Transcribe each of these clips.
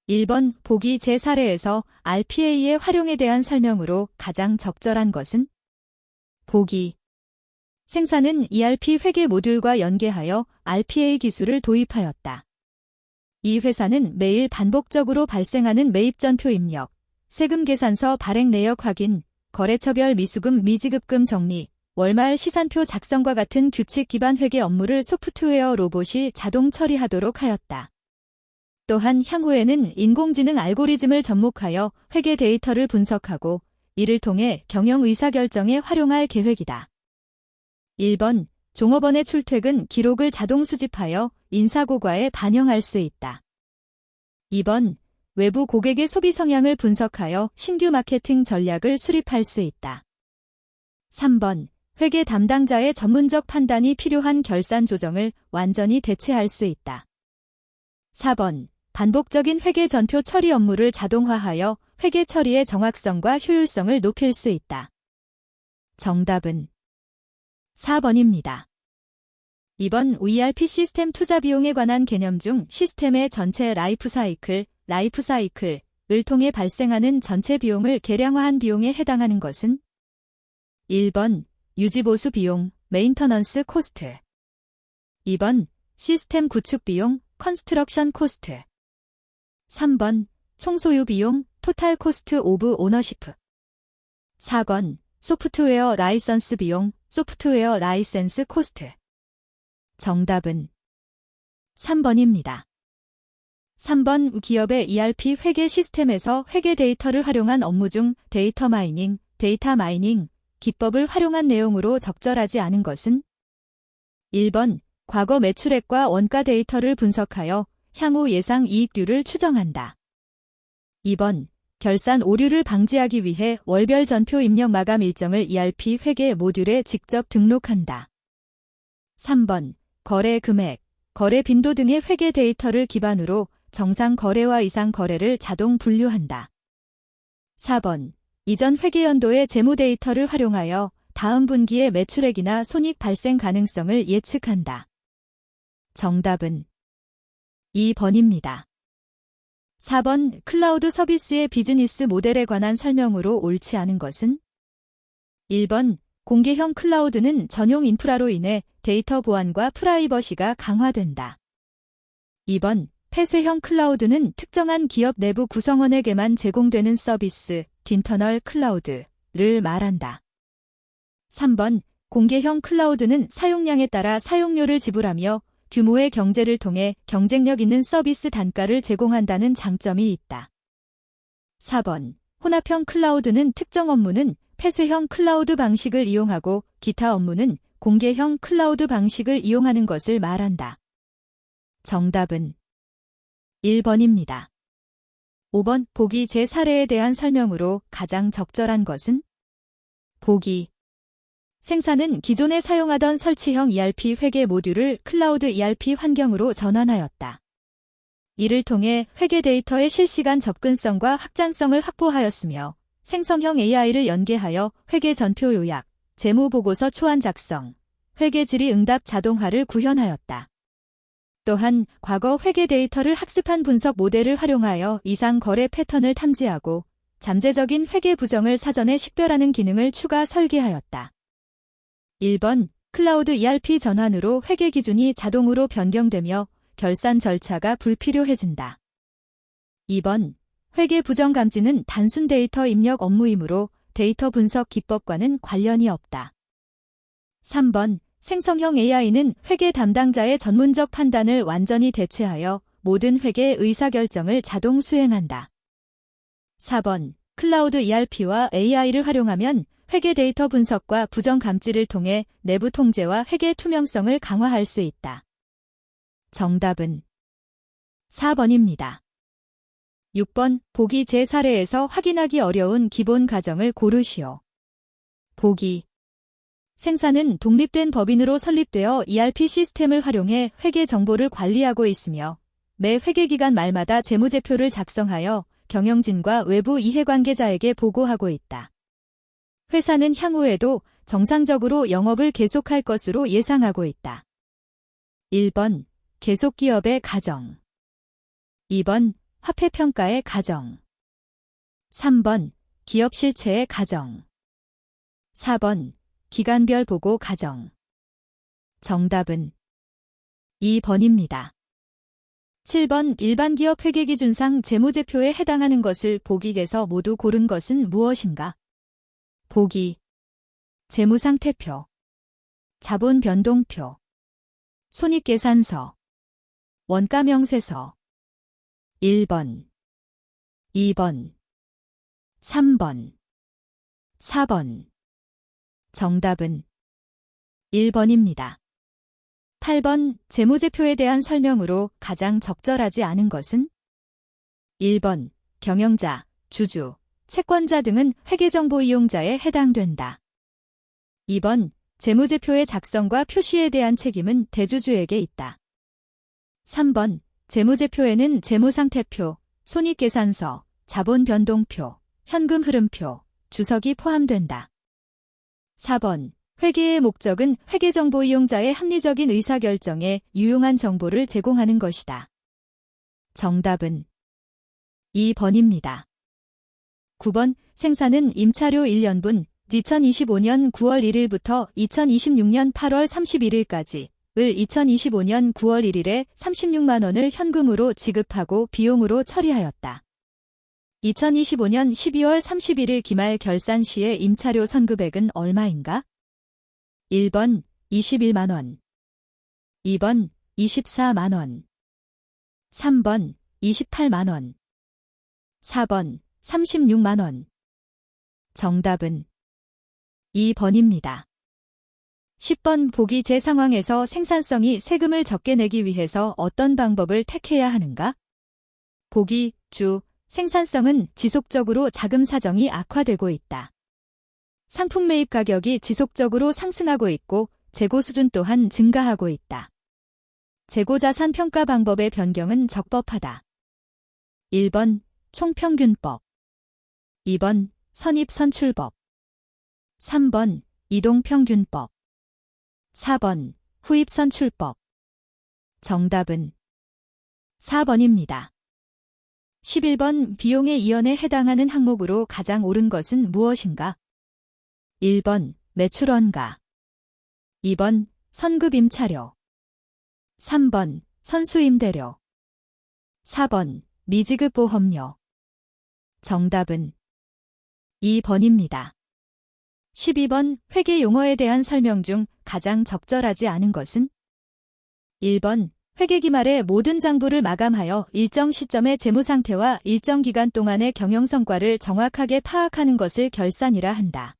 1번 보기 제 사례에서 RPA의 활용에 대한 설명으로 가장 적절한 것은? 보기. 생사는 ERP 회계 모듈과 연계하여 RPA 기술을 도입하였다. 이 회사는 매일 반복적으로 발생하는 매입전표 입력, 세금 계산서 발행 내역 확인, 거래처별 미수금 미지급금 정리, 월말 시산표 작성과 같은 규칙 기반 회계 업무를 소프트웨어 로봇이 자동 처리하도록 하였다. 또한 향후에는 인공지능 알고리즘을 접목하여 회계 데이터를 분석하고 이를 통해 경영 의사결정에 활용할 계획이다. 1번 종업원의 출퇴근 기록을 자동 수집하여 인사고과에 반영할 수 있다. 2번 외부 고객의 소비 성향을 분석하여 신규 마케팅 전략을 수립할 수 있다. 3번 회계 담당자의 전문적 판단이 필요한 결산 조정을 완전히 대체할 수 있다. 4번 반복적인 회계 전표 처리 업무를 자동화하여 회계 처리의 정확성과 효율성을 높일 수 있다. 정답은 4번입니다. 2번 ERP 시스템 투자 비용에 관한 개념 중 시스템의 전체 라이프 사이클을 통해 발생하는 전체 비용을 계량화한 비용에 해당하는 것은? 1번 유지보수 비용, 메인터넌스 코스트. 2번 시스템 구축 비용, 컨스트럭션 코스트. 3번 총소유 비용, 토탈 코스트 오브 오너시프. 4번 소프트웨어 라이선스 비용, 소프트웨어 라이센스 코스트. 정답은 3번입니다. 3번 기업의 ERP 회계 시스템에서 회계 데이터를 활용한 업무 중 데이터 마이닝 기법을 활용한 내용으로 적절하지 않은 것은? 1번 과거 매출액과 원가 데이터를 분석하여 향후 예상 이익률을 추정한다. 2번 결산 오류를 방지하기 위해 월별 전표 입력 마감 일정을 ERP 회계 모듈에 직접 등록한다. 3번 거래 금액, 거래 빈도 등의 회계 데이터를 기반으로 정상 거래와 이상 거래를 자동 분류한다. 4번 이전 회계 연도의 재무 데이터를 활용하여 다음 분기의 매출액이나 손익 발생 가능성을 예측한다. 정답은 2번입니다. 4번 클라우드 서비스의 비즈니스 모델에 관한 설명으로 옳지 않은 것은? 1번 공개형 클라우드는 전용 인프라로 인해 데이터 보안과 프라이버시가 강화된다. 2번 폐쇄형 클라우드는 특정한 기업 내부 구성원에게만 제공되는 서비스, 인터널 클라우드를 말한다. 3번 공개형 클라우드는 사용량에 따라 사용료를 지불하며 규모의 경제를 통해 경쟁력 있는 서비스 단가를 제공한다는 장점이 있다. 4번 혼합형 클라우드는 특정 업무는 폐쇄형 클라우드 방식을 이용하고 기타 업무는 공개형 클라우드 방식을 이용하는 것을 말한다. 정답은 1번입니다. 5번 보기 제 사례에 대한 설명으로 가장 적절한 것은? 보기. 생사는 기존에 사용하던 설치형 ERP 회계 모듈을 클라우드 ERP 환경으로 전환하였다. 이를 통해 회계 데이터의 실시간 접근성과 확장성을 확보하였으며 생성형 AI를 연계하여 회계 전표 요약, 재무보고서 초안 작성, 회계 질의 응답 자동화를 구현하였다. 또한 과거 회계 데이터를 학습한 분석 모델을 활용하여 이상 거래 패턴을 탐지하고 잠재적인 회계 부정을 사전에 식별하는 기능을 추가 설계하였다. 1번 클라우드 ERP 전환으로 회계 기준이 자동으로 변경되며 결산 절차가 불필요해진다. 2번 회계 부정 감지는 단순 데이터 입력 업무이므로 데이터 분석 기법과는 관련이 없다. 3번 생성형 AI는 회계 담당자의 전문적 판단을 완전히 대체하여 모든 회계 의사결정을 자동 수행한다. 4번 클라우드 ERP와 AI를 활용하면 회계 데이터 분석과 부정 감지를 통해 내부 통제와 회계 투명성을 강화할 수 있다. 정답은 4번입니다. 6번 보기 제 사례에서 확인하기 어려운 기본 가정을 고르시오. 보기. 생사는 독립된 법인으로 설립되어 ERP 시스템을 활용해 회계 정보를 관리하고 있으며 매 회계기간 말마다 재무제표를 작성하여 경영진과 외부 이해관계자에게 보고하고 있다. 회사는 향후에도 정상적으로 영업을 계속할 것으로 예상하고 있다. 1번 계속기업의 가정. 2번 화폐평가의 가정. 3번 기업 실체의 가정. 4번 기간별 보고 가정. 정답은 2번입니다. 7번 일반 기업 회계기준상 재무제표에 해당하는 것을 보기에서 모두 고른 것은 무엇인가? 보기. 재무상태표, 자본변동표, 손익계산서, 원가명세서. 1번, 2번, 3번, 4번. 정답은 1번입니다. 8번 재무제표에 대한 설명으로 가장 적절하지 않은 것은? 1번 경영자, 주주, 채권자 등은 회계정보 이용자에 해당된다. 2번 재무제표의 작성과 표시에 대한 책임은 대주주에게 있다. 3번 재무제표에는 재무상태표, 손익계산서, 자본변동표, 현금흐름표, 주석이 포함된다. 4번 회계의 목적은 회계정보 이용자의 합리적인 의사결정에 유용한 정보를 제공하는 것이다. 정답은 2번입니다. 9번 생산은 임차료 1년분 2025년 9월 1일부터 2026년 8월 31일까지 을 2025년 9월 1일에 36만 원을 현금으로 지급하고 비용으로 처리하였다. 2025년 12월 31일 기말 결산 시의 임차료 선금액은 얼마인가? 1번 21만 원, 2번 24만 원, 3번 28만 원, 4번 36만 원. 정답은 2번입니다. 10번 보기 제 상황에서 생산성이 세금을 적게 내기 위해서 어떤 방법을 택해야 하는가? 보기 주 생산성은 지속적으로 자금 사정이 악화되고 있다. 상품 매입 가격이 지속적으로 상승하고 있고 재고 수준 또한 증가하고 있다. 재고자산 평가 방법의 변경은 적법하다. 1번 총평균법, 2번 선입선출법, 3번 이동평균법, 4번 후입선출법. 정답은 4번입니다. 11번 비용의 이연에 해당하는 항목으로 가장 옳은 것은 무엇인가? 1번 매출원가, 2번 선급임차료, 3번 선수임대료, 4번 미지급보험료. 정답은 2번입니다. 12번 회계 용어에 대한 설명 중 가장 적절하지 않은 것은? 1번 회계기말에 모든 장부를 마감하여 일정 시점의 재무상태와 일정 기간 동안의 경영성과를 정확하게 파악하는 것을 결산이라 한다.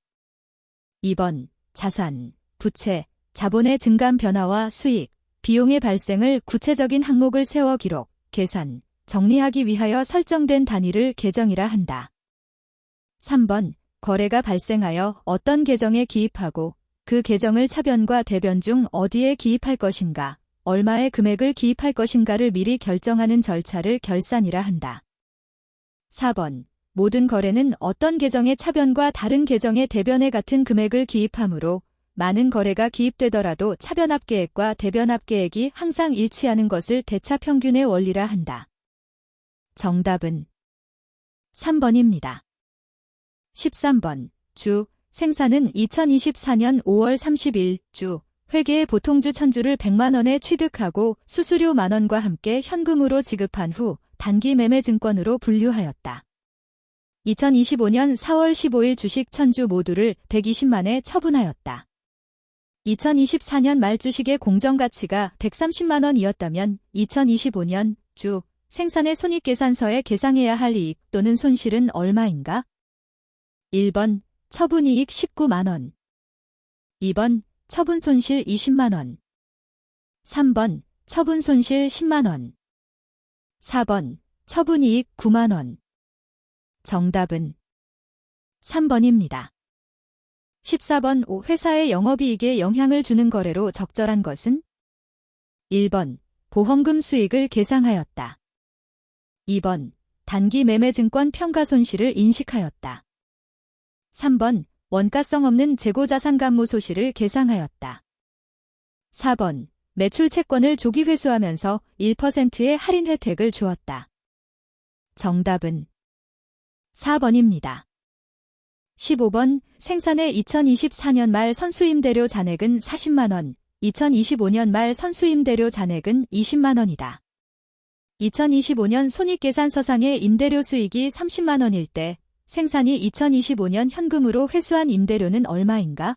2번 자산, 부채, 자본의 증감 변화와 수익, 비용의 발생을 구체적인 항목을 세워 기록, 계산, 정리하기 위하여 설정된 단위를 계정이라 한다. 3번 거래가 발생하여 어떤 계정에 기입하고 그 계정을 차변과 대변 중 어디에 기입할 것인가, 얼마의 금액을 기입할 것인가를 미리 결정하는 절차를 결산이라 한다. 4번 모든 거래는 어떤 계정의 차변과 다른 계정의 대변에 같은 금액을 기입하므로 많은 거래가 기입되더라도 차변합계액과 대변합계액이 항상 일치하는 것을 대차평균의 원리라 한다. 정답은 3번입니다. 13번 주 생산은 2024년 5월 30일 주 회계의 보통주 1000주를 100만 원에 취득하고 수수료 만원과 함께 현금으로 지급한 후 단기 매매 증권으로 분류하였다. 2025년 4월 15일 주식 1000주 모두를 120만에 처분하였다. 2024년 말 주식의 공정가치가 130만 원이었다면 2025년 주 생산의 손익계산서에 계상해야 할 이익 또는 손실은 얼마인가? 1번 처분이익 19만 원, 2번 처분손실 20만 원, 3번 처분손실 10만 원, 4번 처분이익 9만 원. 정답은 3번입니다. 14번 회사의 영업이익에 영향을 주는 거래로 적절한 것은? 1번 보험금 수익을 계상하였다. 2번 단기 매매증권 평가 손실을 인식하였다. 3번 원가성 없는 재고자산 감모 소실을 계상하였다. 4번 매출 채권을 조기 회수하면서 1%의 할인 혜택을 주었다. 정답은 4번입니다. 15번 생산의 2024년 말 선수임대료 잔액은 40만원, 2025년 말 선수임대료 잔액은 20만원이다. 2025년 손익계산서상의 임대료 수익이 30만원일 때 생산이 2025년 현금으로 회수한 임대료는 얼마인가?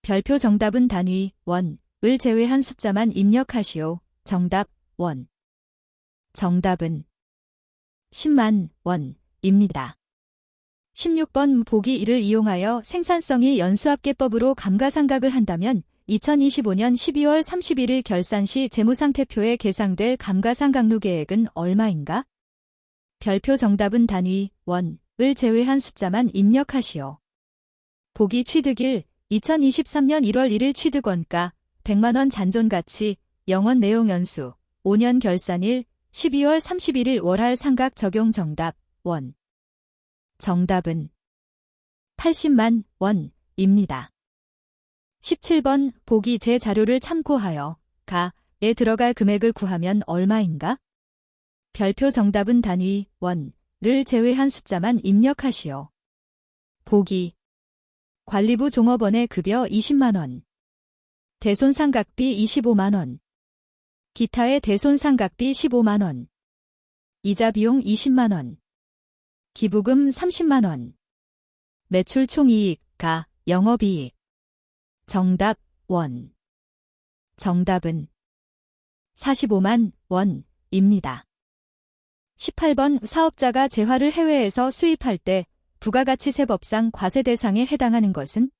별표 정답은 단위, 원을 제외한 숫자만 입력하시오. 정답, 원. 정답은 10만 원입니다. 16번 보기 1을 이용하여 생산성이 연수합계법으로 감가상각을 한다면 2025년 12월 31일 결산 시 재무상태표에 계상될 감가상각루 계획은 얼마인가? 별표 정답은 단위, 원을 제외한 숫자만 입력하시오. 보기 취득 1, 2023년 1월 1일 취득원가 100만원 잔존가치, 영원 내용 연수, 5년 결산 1, 12월 31일 월할 상각 적용 정답, 원. 정답은 80만 원입니다. 17번 보기 제 자료를 참고하여 가에 들어갈 금액을 구하면 얼마인가? 별표 정답은 단위, 원을 제외한 숫자만 입력하시오. 보기 관리부 종업원의 급여 20만원, 대손상각비 25만원, 기타의 대손상각비 15만원, 이자 비용 20만원, 기부금 30만원, 매출 총이익, 영업이익. 정답, 원. 정답은 45만 원입니다. 18번 사업자가 재화를 해외에서 수입할 때 부가가치세법상 과세 대상에 해당하는 것은?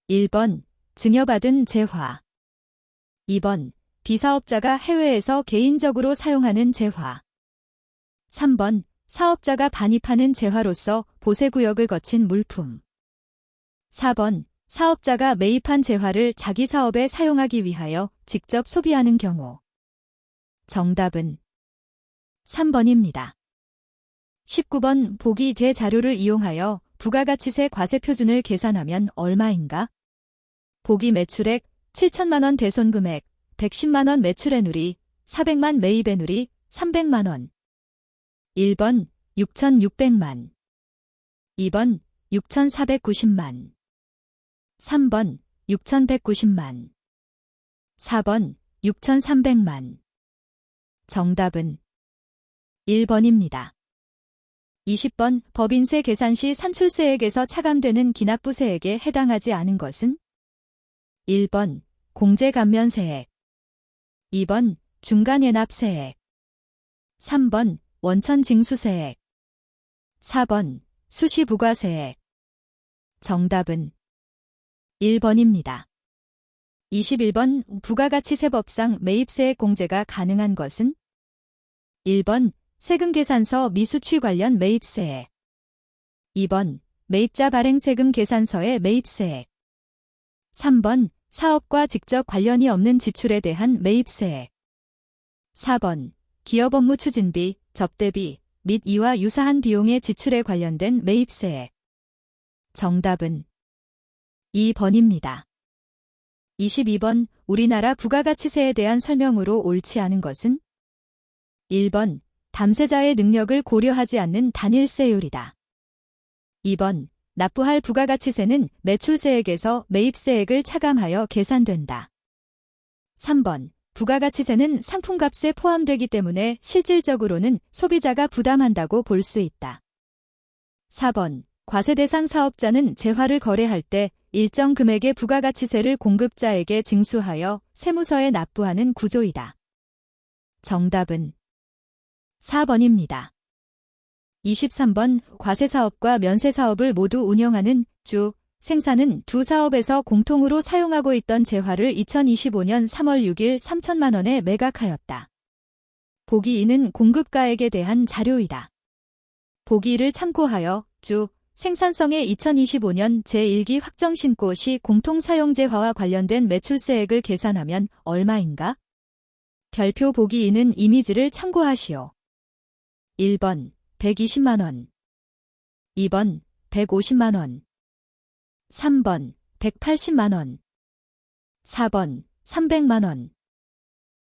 1번 증여받은 재화, 2번 비사업자가 해외에서 개인적으로 사용하는 재화, 3번 사업자가 반입하는 재화로서 보세구역을 거친 물품, 4번 사업자가 매입한 재화를 자기 사업에 사용하기 위하여 직접 소비하는 경우. 정답은 3번입니다. 19번 보기 대 자료를 이용하여 부가가치세 과세표준을 계산하면 얼마인가? 보기 매출액 7천만원 대손금액 110만원 매출애누리 400만 매입애누리 300만원. 1번 6,600만, 2번 6,490만, 3번 6,190만, 4번 6,300만. 정답은 1번입니다. 20번 법인세 계산 시 산출세액에서 차감되는 기납부세액에 해당하지 않은 것은? 1번 공제감면세액, 2번 중간예납세액, 3번 원천징수세액, 4번 수시부가세액. 정답은 1번입니다. 21번 부가가치세법상 매입세액 공제가 가능한 것은? 1번 세금계산서 미수취 관련 매입세액, 2번 매입자 발행세금 계산서의 매입세액, 3번 사업과 직접 관련이 없는 지출에 대한 매입세액, 4번 기업 업무 추진비, 접대비 및 이와 유사한 비용의 지출에 관련된 매입세액. 정답은 2번입니다. 22번 우리나라 부가가치세에 대한 설명으로 옳지 않은 것은? 1번 담세자의 능력을 고려하지 않는 단일세율이다. 2번 납부할 부가가치세는 매출세액에서 매입세액을 차감하여 계산된다. 3번 부가가치세는 상품값에 포함되기 때문에 실질적으로는 소비자가 부담한다고 볼 수 있다. 4번 과세 대상 사업자는 재화를 거래할 때 일정 금액의 부가가치세를 공급자에게 징수하여 세무서에 납부하는 구조이다. 정답은 4번입니다. 23번 과세사업과 면세사업을 모두 운영하는 주, 생산은 두 사업에서 공통으로 사용하고 있던 재화를 2025년 3월 6일 3천만 원에 매각하였다. 보기 2는 공급가액에 대한 자료이다. 보기 2를 참고하여 주, 생산성의 2025년 제1기 확정신고 시 공통사용재화와 관련된 매출세액을 계산하면 얼마인가? 별표 보기 2는 이미지를 참고하시오. 1번 120만원, 2번 150만원, 3번 180만원, 4번 300만원.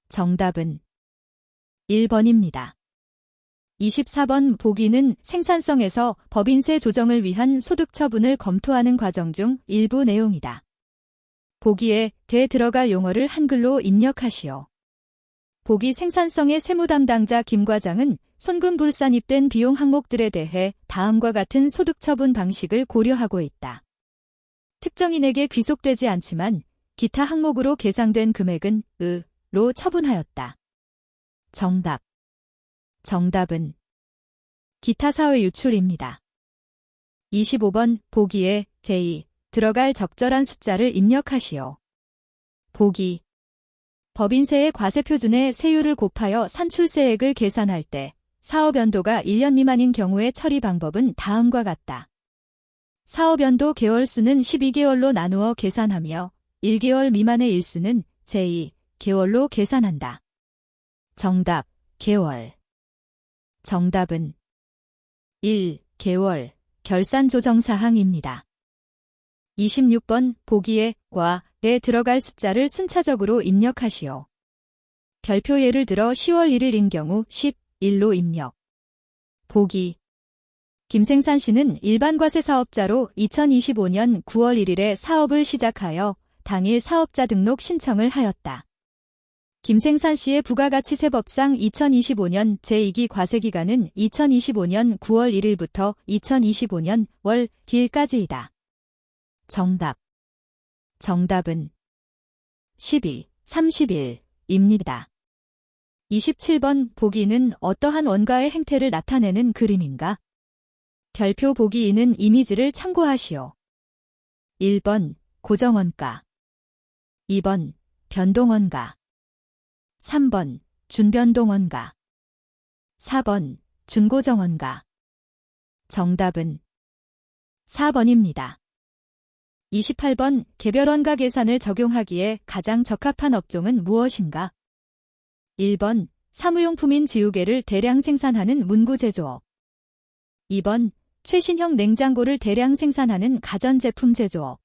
정답은 1번입니다. 24번 보기는 생산성에서 법인세 조정을 위한 소득 처분을 검토하는 과정 중 일부 내용이다. 보기에 대 들어갈 용어를 한글로 입력하시오. 보기 생산성의 세무 담당자 김 과장은 손금불산입된 비용 항목들에 대해 다음과 같은 소득 처분 방식을 고려하고 있다. 특정인에게 귀속되지 않지만 기타 항목으로 계상된 금액은 로 처분하였다. 정답. 정답은 기타 사회 유출입니다. 25번 보기에 제2 들어갈 적절한 숫자를 입력하시오. 보기. 법인세의 과세표준의 세율을 곱하여 산출세액을 계산할 때 사업연도가 1년 미만인 경우의 처리 방법은 다음과 같다. 사업연도 개월수는 12개월로 나누어 계산하며 1개월 미만의 일수는 제2개월로 계산한다. 정답. 개월. 정답은 1개월 결산조정사항입니다. 26번 보기에 과에 들어갈 숫자를 순차적으로 입력하시오. 별표 예를 들어 10월 1일인 경우 11로 입력. 보기. 김생산 씨는 일반과세 사업자로 2025년 9월 1일에 사업을 시작하여 당일 사업자 등록 신청을 하였다. 김생산 씨의 부가가치세법상 2025년 제2기 과세기간은 2025년 9월 1일부터 2025년 월 길까지이다. 정답. 정답은 30일입니다. 27번 보기는 어떠한 원가의 행태를 나타내는 그림인가? 별표 보기 2는 이미지를 참고하시오. 1번 고정원가, 2번 변동원가, 3번 준변동원가, 4번 준고정원가. 정답은 4번입니다. 28번 개별원가 계산을 적용하기에 가장 적합한 업종은 무엇인가? 1번 사무용품인 지우개를 대량 생산하는 문구제조업, 2번 최신형 냉장고를 대량 생산하는 가전제품 제조업,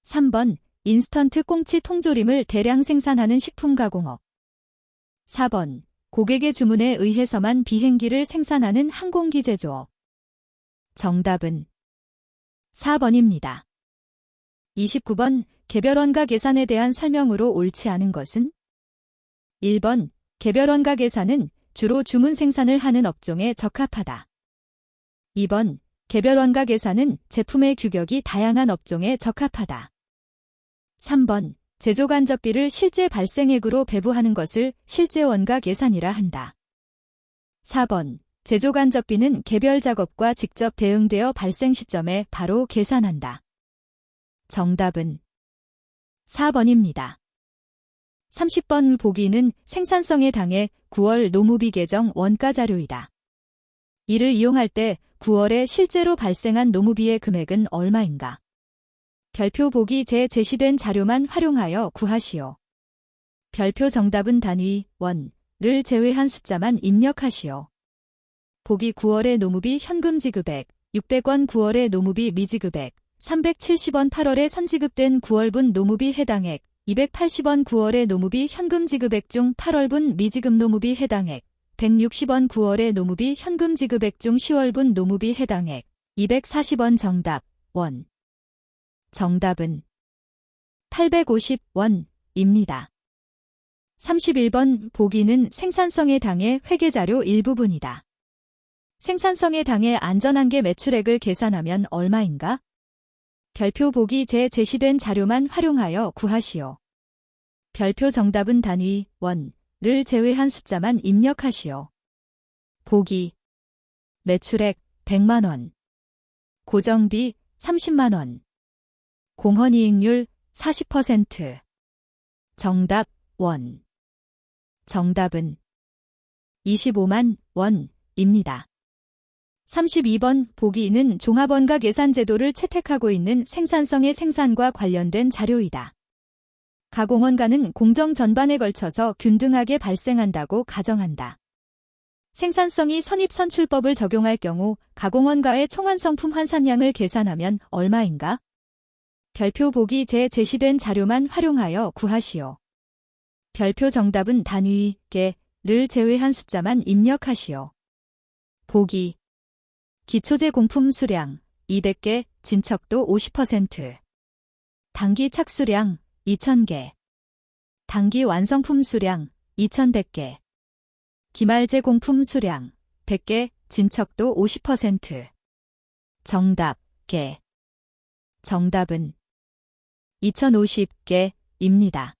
3번 인스턴트 꽁치 통조림을 대량 생산하는 식품가공업, 4번 고객의 주문에 의해서만 비행기를 생산하는 항공기 제조업. 정답은 4번입니다. 29번 개별원가 계산에 대한 설명으로 옳지 않은 것은? 1번 개별원가 계산은 주로 주문 생산을 하는 업종에 적합하다. 2번 개별원가 계산은 제품의 규격이 다양한 업종에 적합하다. 3번 제조간접비를 실제 발생액으로 배부하는 것을 실제원가 계산이라 한다. 4번 제조간접비는 개별 작업과 직접 대응되어 발생 시점에 바로 계산한다. 정답은 4번입니다. 30번 보기는 생산성에 당해 9월 노무비 계정 원가 자료이다. 이를 이용할 때 9월에 실제로 발생한 노무비의 금액은 얼마인가? 별표 보기 제 제시된 자료만 활용하여 구하시오. 별표 정답은 단위, 원을 제외한 숫자만 입력하시오. 보기 9월의 노무비 현금 지급액, 600원 9월의 노무비 미지급액, 370원 8월에 선지급된 9월분 노무비 해당액, 280원 9월의 노무비 현금 지급액 중 8월분 미지급 노무비 해당액, 160원 9월의 노무비 현금 지급액 중 10월분 노무비 해당액, 240원 정답, 원. 정답은 850원입니다. 31번 보기는 생산성에 당해 회계자료 일부분이다. 생산성에 당해 안전한계 매출액을 계산하면 얼마인가? 별표 보기 제 제시된 자료만 활용하여 구하시오. 별표 정답은 단위, 원을 제외한 숫자만 입력하시오. 보기 매출액 100만원, 고정비 30만원, 공헌이익률 40%. 정답, 원. 정답은 25만 원입니다. 32번 보기는 종합원가 계산 제도를 채택하고 있는 생산성의 생산과 관련된 자료이다. 가공원가는 공정 전반에 걸쳐서 균등하게 발생한다고 가정한다. 생산성이 선입선출법을 적용할 경우 가공원가의 총완성품 환산량을 계산하면 얼마인가? 별표 보기 제 제시된 자료만 활용하여 구하시오. 별표 정답은 단위, 개를 제외한 숫자만 입력하시오. 보기. 기초제 공품 수량 200개, 진척도 50%. 단기 착수량 2,000개. 단기 완성품 수량 2,100개. 기말제 공품 수량 100개, 진척도 50%. 정답, 개. 정답은 2050개입니다.